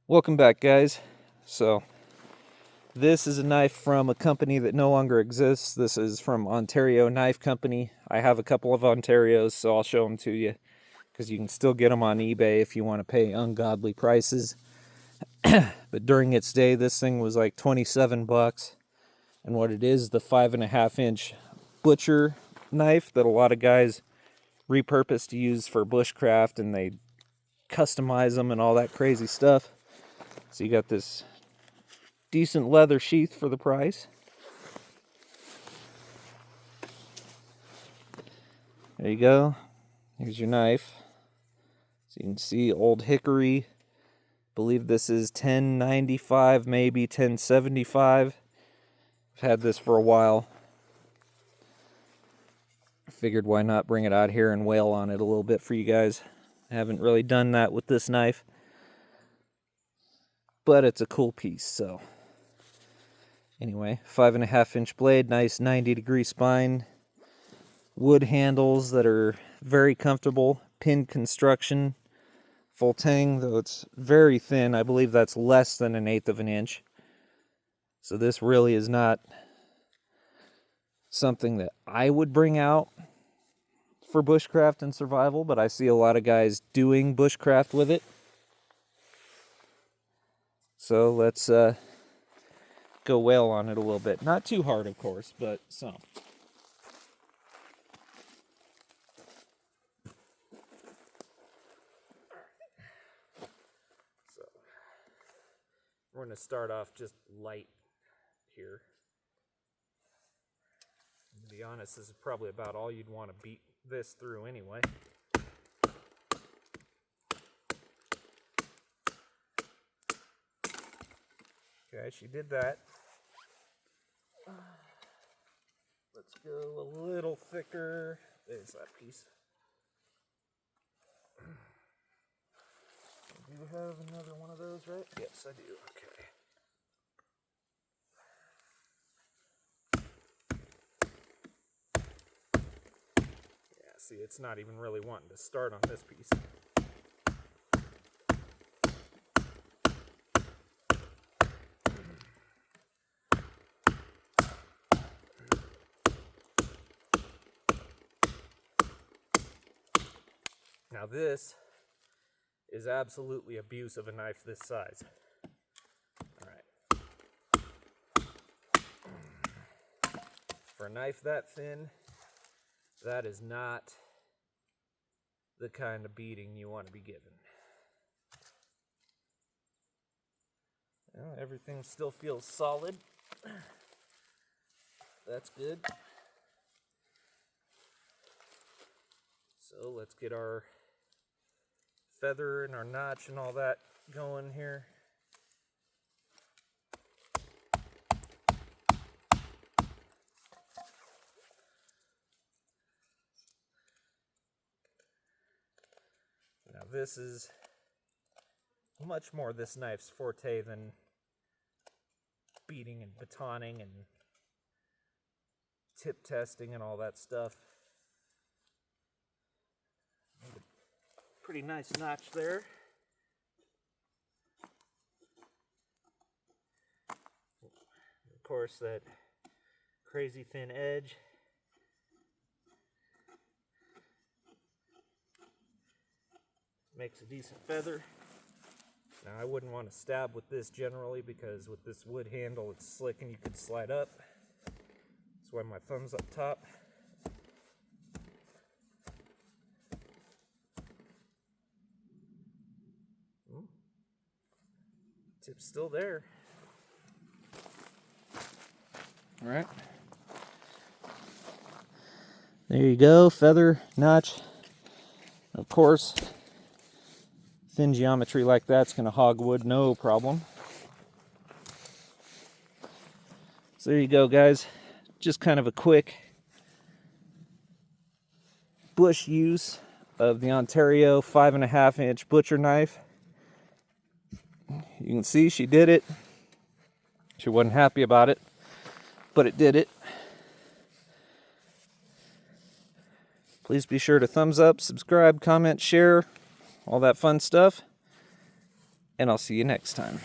Welcome back, guys. So this is a knife from a company that no longer exists. This is from Ontario Knife Company. I have a couple of Ontarios, so I'll show them to you because you can still get them on eBay if you want to pay ungodly prices. But during its day, this thing was like 27 bucks. And what it is, the 5.5-inch butcher knife that a lot of guys repurpose to use for bushcraft, and they customize them and all that crazy stuff. So you got this decent leather sheath for the price. There you go. Here's your knife. So you can see old hickory. Believe this is 1095, maybe 1075. I've had this for a while. I figured why not bring it out here and wail on it a little bit for you guys. I haven't really done that with this knife, but it's a cool piece. So anyway, 5.5-inch blade, nice 90-degree spine, wood handles that are very comfortable, pin construction, full tang, though it's very thin. I believe that's less than 1/8 of an inch. So this really is not something that I would bring out for bushcraft and survival, but I see a lot of guys doing bushcraft with it. So let's go wail on it a little bit. Not too hard, of course, but some. So we're going to start off just light here. To be honest, this is probably about all you'd want to beat this through anyway. Okay, she did that. Let's go a little thicker. There's that piece. Do you have another one of those, right? Yes, I do. Okay. Yeah, see, it's not even really wanting to start on this piece. Now this is absolutely abuse of a knife this size. All right. For a knife that thin, that is not the kind of beating you want to be given. Well, everything still feels solid. That's good. So let's get our feather and our notch and all that going here. Now this is much more this knife's forte than beating and batoning and tip testing and all that stuff. Pretty nice notch there. Of course, that crazy thin edge. Makes a decent feather. Now I wouldn't want to stab with this generally because with this wood handle it's slick and you could slide up. That's why my thumb's up top. Tip's still there. All right. There you go, feather, notch. Of course, thin geometry like that's going to hog wood, no problem. So there you go, guys. Just kind of a quick bush use of the Ontario 5.5-inch butcher knife. You can see she did it. She wasn't happy about it, but it did it. Please be sure to thumbs up, subscribe, comment, share, all that fun stuff. and I'll see you next time.